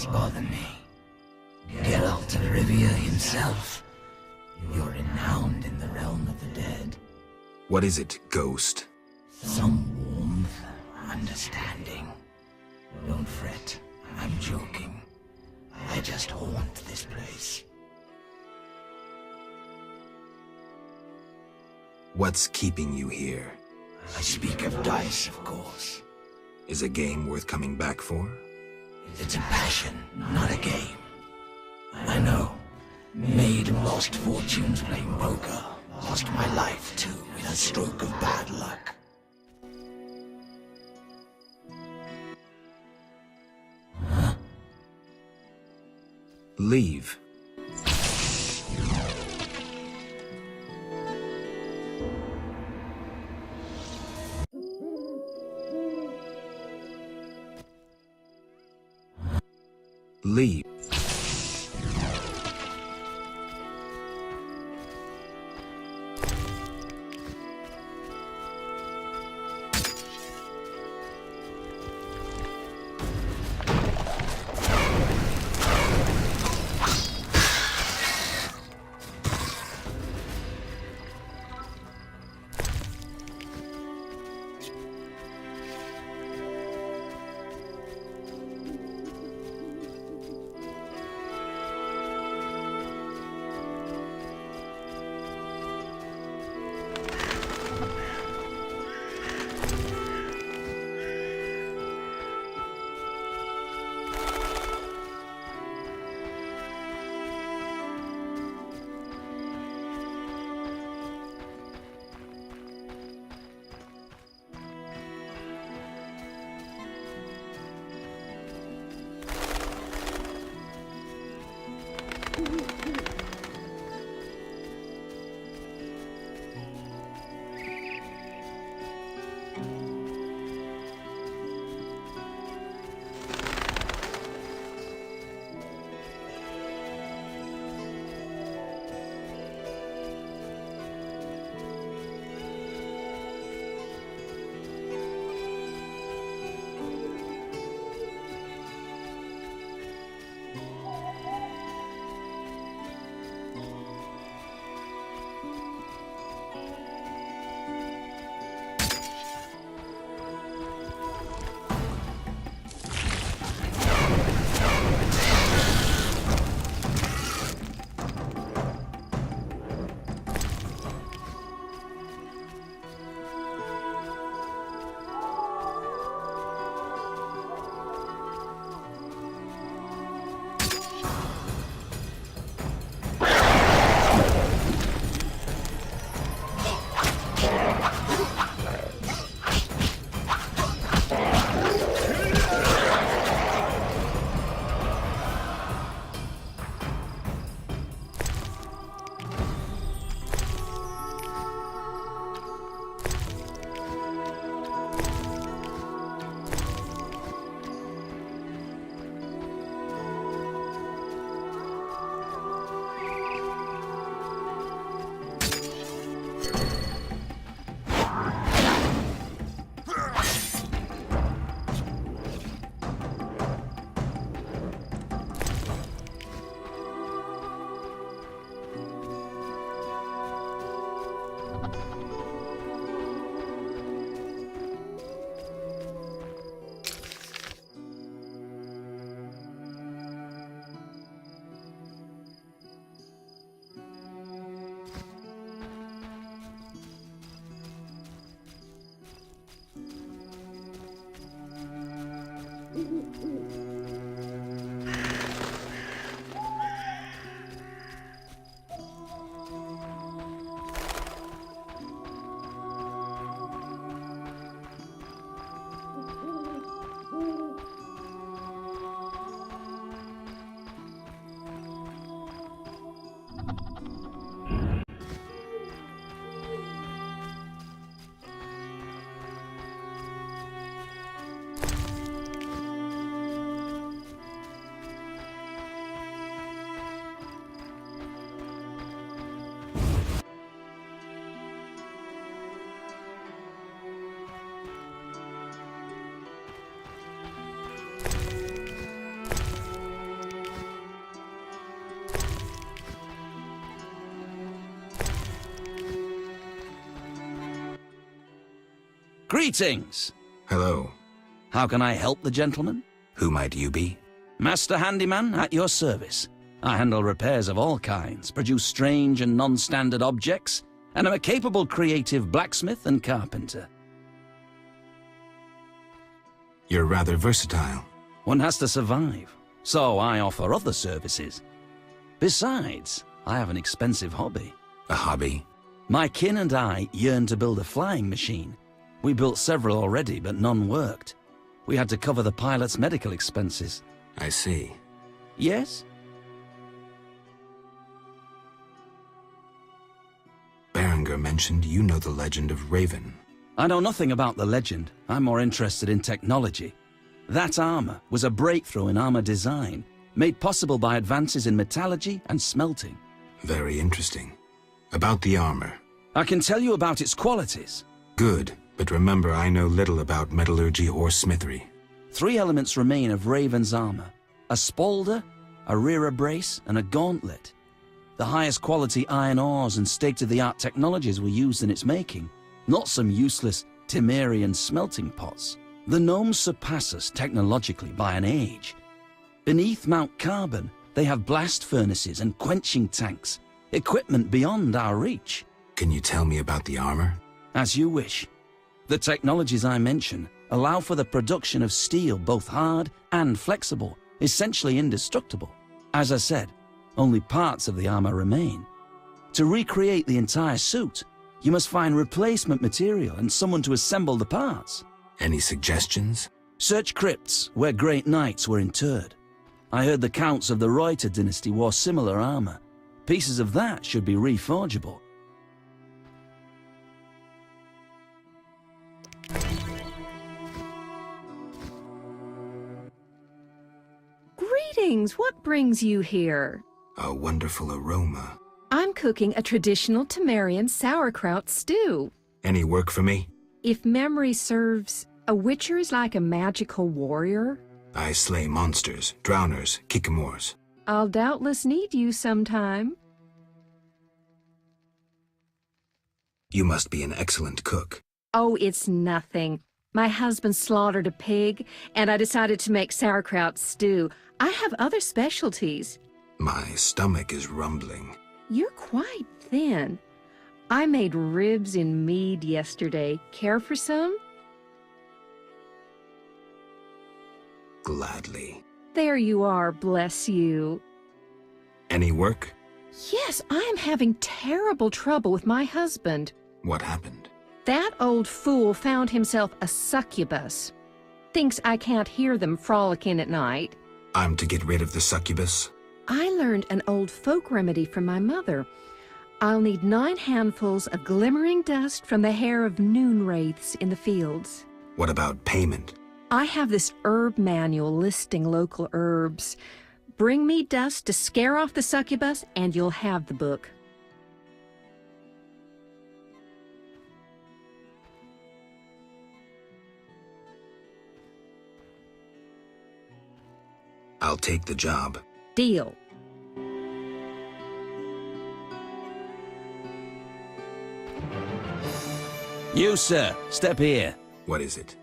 voices bother me. Geralt of Rivia himself. You're renowned in the realm of the dead. What is it, ghost? Some warmth, understanding. Don't fret, I'm joking. I just haunt this place. What's keeping you here? I speak of dice, of course. Is a game worth coming back for? It's a passion, not a game. I know. Made lost fortunes playing poker. Lost my life, too, in a stroke of bad luck. Huh? Leave. Leave. Greetings! Hello. How can I help the gentleman? Who might you be? Master Handyman at your service. I handle repairs of all kinds, produce strange and non-standard objects, and am a capable creative blacksmith and carpenter. You're rather versatile. One has to survive, so I offer other services. Besides, I have an expensive hobby. A hobby? My kin and I yearn to build a flying machine. We built several already, but none worked. We had to cover the pilot's medical expenses. I see. Yes? Berenger mentioned you know the legend of Raven. I know nothing about the legend. I'm more interested in technology. That armor was a breakthrough in armor design, made possible by advances in metallurgy and smelting. Very interesting. About the armor. I can tell you about its qualities. Good, but remember I know little about metallurgy or smithery. 3 elements remain of Raven's armor: a spalder, a rear brace, and a gauntlet. The highest quality iron ores and state-of-the-art technologies were used in its making, not some useless Temerian smelting pots. The gnomes surpass us technologically by an age. Beneath Mount Carbon, they have blast furnaces and quenching tanks, equipment beyond our reach. Can you tell me about the armor? As you wish. The technologies I mention allow for the production of steel both hard and flexible, essentially indestructible. As I said, only parts of the armor remain. To recreate the entire suit, you must find replacement material and someone to assemble the parts. Any suggestions? Search crypts where great knights were interred. I heard the counts of the Reuter dynasty wore similar armor. Pieces of that should be reforgeable. Greetings! What brings you here? A wonderful aroma. I'm cooking a traditional Temerian sauerkraut stew. Any work for me? If memory serves, a witcher is like a magical warrior. I slay monsters, drowners, kikimores. I'll doubtless need you sometime. You must be an excellent cook. Oh, it's nothing. My husband slaughtered a pig, and I decided to make sauerkraut stew. I have other specialties. My stomach is rumbling. You're quite thin. I made ribs in mead yesterday. Care for some? Gladly. There you are, bless you. Any work? Yes, I am having terrible trouble with my husband. What happened? That old fool found himself a succubus. Thinks I can't hear them frolicking at night. I'm to get rid of the succubus? I learned an old folk remedy from my mother. I'll need 9 handfuls of glimmering dust from the hair of noon wraiths in the fields. What about payment? I have this herb manual listing local herbs. Bring me dust to scare off the succubus, and you'll have the book. I'll take the job. Deal. You, sir, step here. What is it?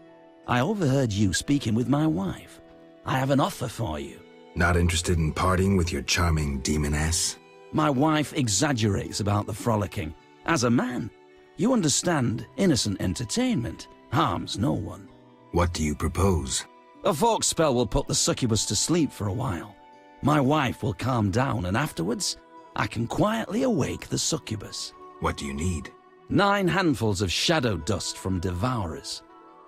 I overheard you speaking with my wife. I have an offer for you. Not interested in parting with your charming demoness? My wife exaggerates about the frolicking. As a man, you understand innocent entertainment harms no one. What do you propose? A folk spell will put the succubus to sleep for a while. My wife will calm down, and afterwards, I can quietly awake the succubus. What do you need? 9 handfuls of shadow dust from devourers.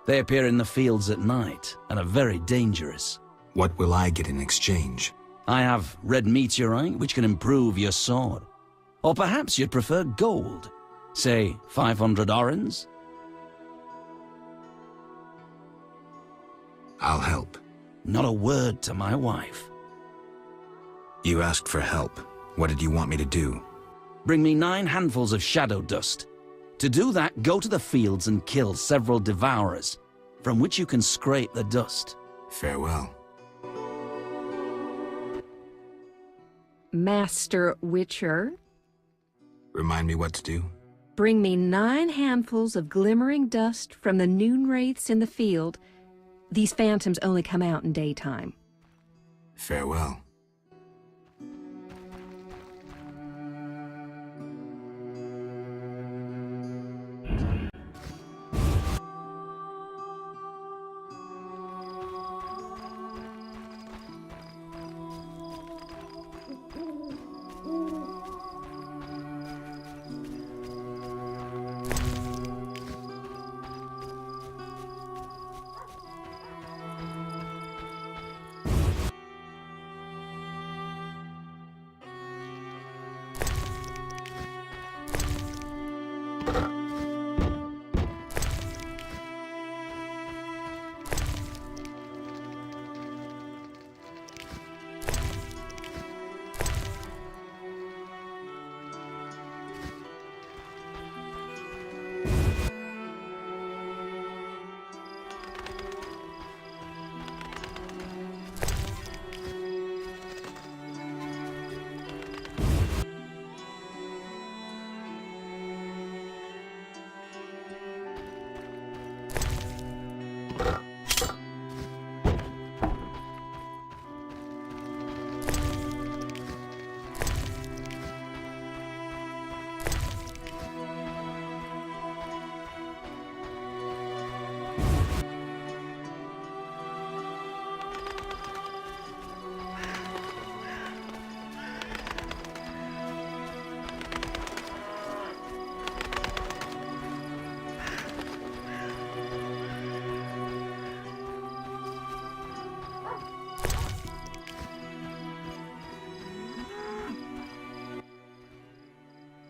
They appear in the fields at night and are very dangerous. What will I get in exchange? I have red meteorite, which can improve your sword. Or perhaps you'd prefer gold. Say 500 orens? I'll help. Not a word to my wife. You asked for help. What did you want me to do? Bring me 9 handfuls of shadow dust. To do that, go to the fields and kill several devourers, from which you can scrape the dust. Farewell. Master Witcher, Remind me what to do? Bring me 9 handfuls of glimmering dust from the noon wraiths in the field. These phantoms only come out in daytime. Farewell.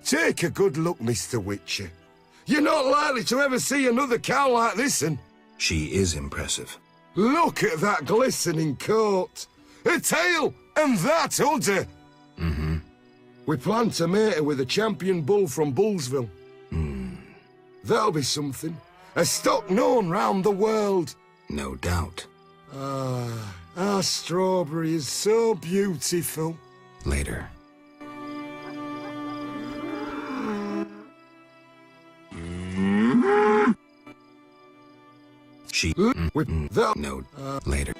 Take a good look, Mr. Witcher. You're not likely to ever see another cow like this, and She is impressive. look at that glistening coat. A tail, and that udder. Mm-hmm. We plan to mate her with a champion bull from Bullsville. That'll be something. A stock known round the world. No doubt. Ah, our strawberry is so beautiful. Later. She... That No. Later.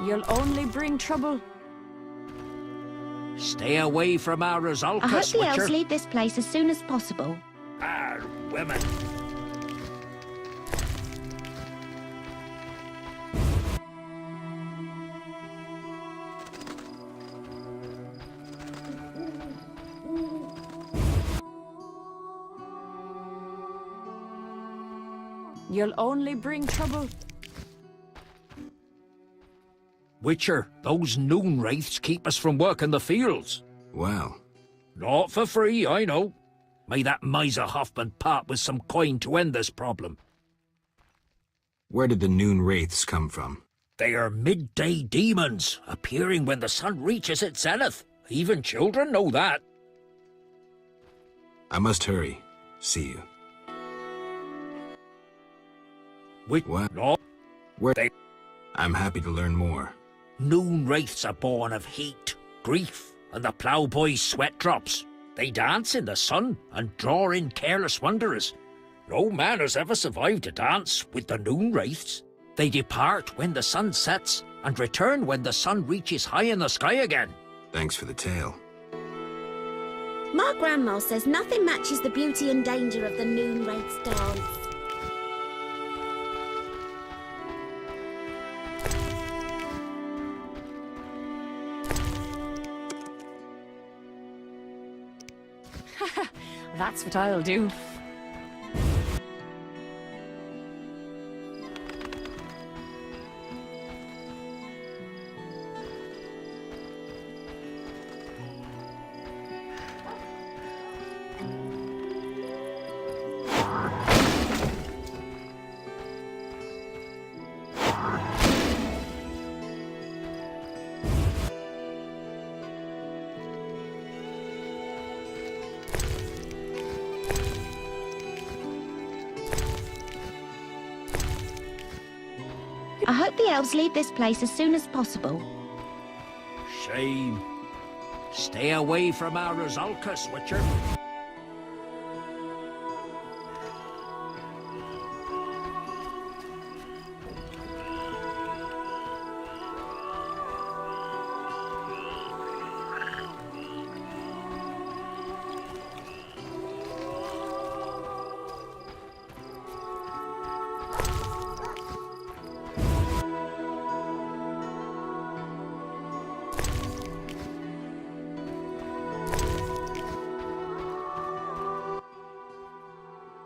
You'll only bring trouble. Stay away from our I hope Resulcus, the elves Witcher. leave this place as soon as possible. Ah, women. You'll only bring trouble. Witcher, those noon wraiths keep us from working the fields. Well, Not for free, I know. May that miser Hoffman part with some coin to end this problem. where did the noon wraiths come from? They are midday demons, appearing when the sun reaches its zenith. Even children know that. I must hurry. See you. What? No, Where? They- I'm happy to learn more. noon wraiths are born of heat, grief, and the ploughboy's sweat drops. They dance in the sun and draw in careless wanderers. No man has ever survived a dance with the noon wraiths. They depart when the sun sets and return when the sun reaches high in the sky again. Thanks for the tale. My grandma says nothing matches the beauty and danger of the noon wraith's dance. That's what I'll do. I hope the elves leave this place as soon as possible. Shame. Stay away from our Rosalka, Witcher.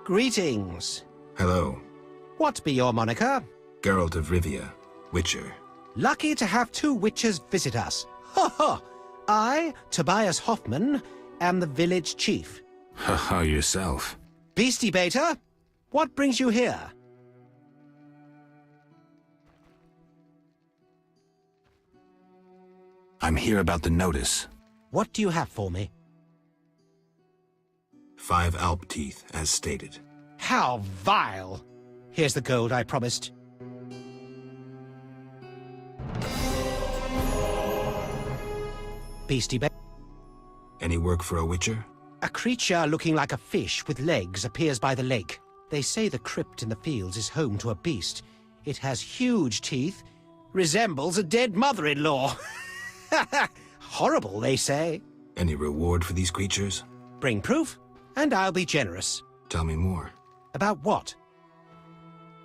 Greetings. Hello. What be your moniker? Geralt of Rivia, Witcher. Lucky to have two witches visit us. Ha ha! I, Tobias Hoffman, am the village chief. Haha, yourself. Beastie Beta, what brings you here? I'm here about the notice. What do you have for me? 5 Alp teeth, as stated. How vile! Here's the gold I promised. Beastie Beta. Any work for a Witcher? A creature looking like a fish with legs appears by the lake. They say the crypt in the fields is home to a beast. It has huge teeth, resembles a dead mother-in-law. Horrible, they say. Any reward for these creatures? Bring proof, and I'll be generous. Tell me more. About what?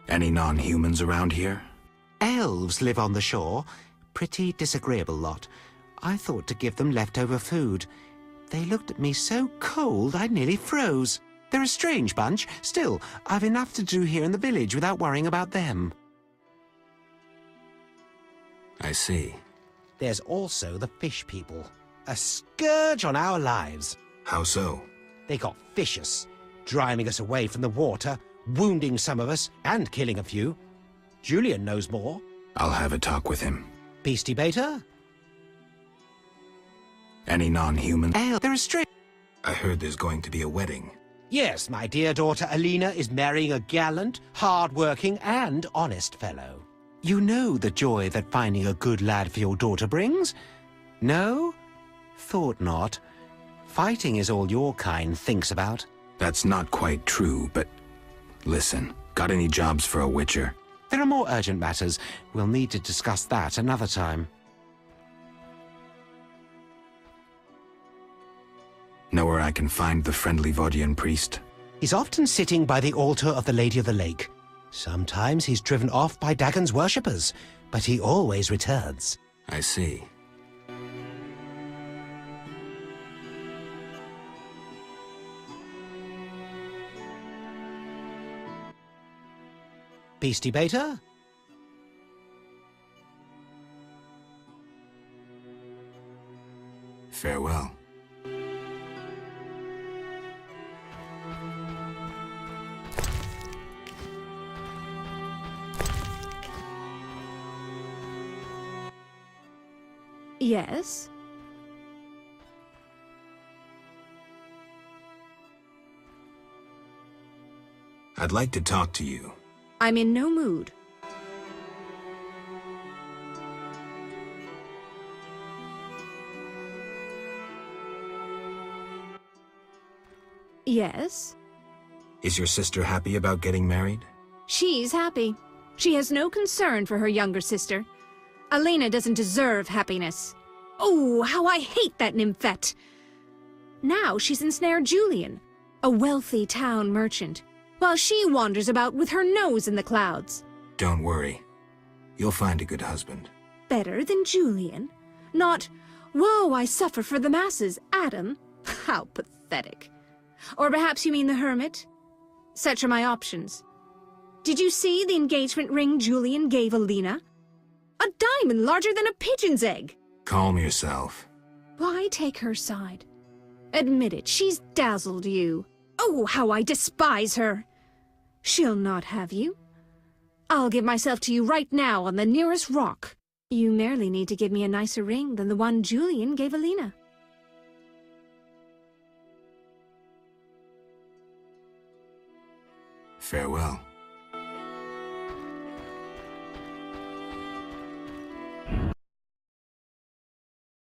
Any non-humans around here? Elves live on the shore. Pretty disagreeable lot. I thought to give them leftover food. They looked at me so cold I nearly froze. They're a strange bunch. Still, I've enough to do here in the village without worrying about them. I see. There's also the fish people. A scourge on our lives. How so? They got vicious, driving us away from the water, wounding some of us, and killing a few. Julian knows more. I'll have a talk with him. Beastie Beta? Any non-human? They're a strange... I heard there's going to be a wedding. Yes, my dear daughter Alina is marrying a gallant, hard-working, and honest fellow. You know the joy that finding a good lad for your daughter brings? No? Thought not. Fighting is all your kind thinks about. That's not quite true, but... Listen, got any jobs for a Witcher? There are more urgent matters. We'll need to discuss that another time. Know where I can find the friendly Vaudian priest? He's often sitting by the altar of the Lady of the Lake. Sometimes he's driven off by Dagon's worshippers, but he always returns. I see. Beastie Beta? Farewell. Yes? I'd like to talk to you. I'm in no mood. Yes? Is your sister happy about getting married? She's happy. She has no concern for her younger sister. Alina doesn't deserve happiness. Oh, how I hate that nymphette! Now she's ensnared Julian, a wealthy town merchant, while she wanders about with her nose in the clouds. Don't worry. You'll find a good husband. Better than Julian? Not, woe, I suffer for the masses, Adam? How pathetic. Or perhaps you mean the hermit? Such are my options. Did you see the engagement ring Julian gave Alina? A diamond larger than a pigeon's egg. Calm yourself. Why take her side? Admit it, she's dazzled you. Oh, how I despise her! She'll not have you. I'll give myself to you right now on the nearest rock. You merely need to give me a nicer ring than the one Julian gave Alina. Farewell.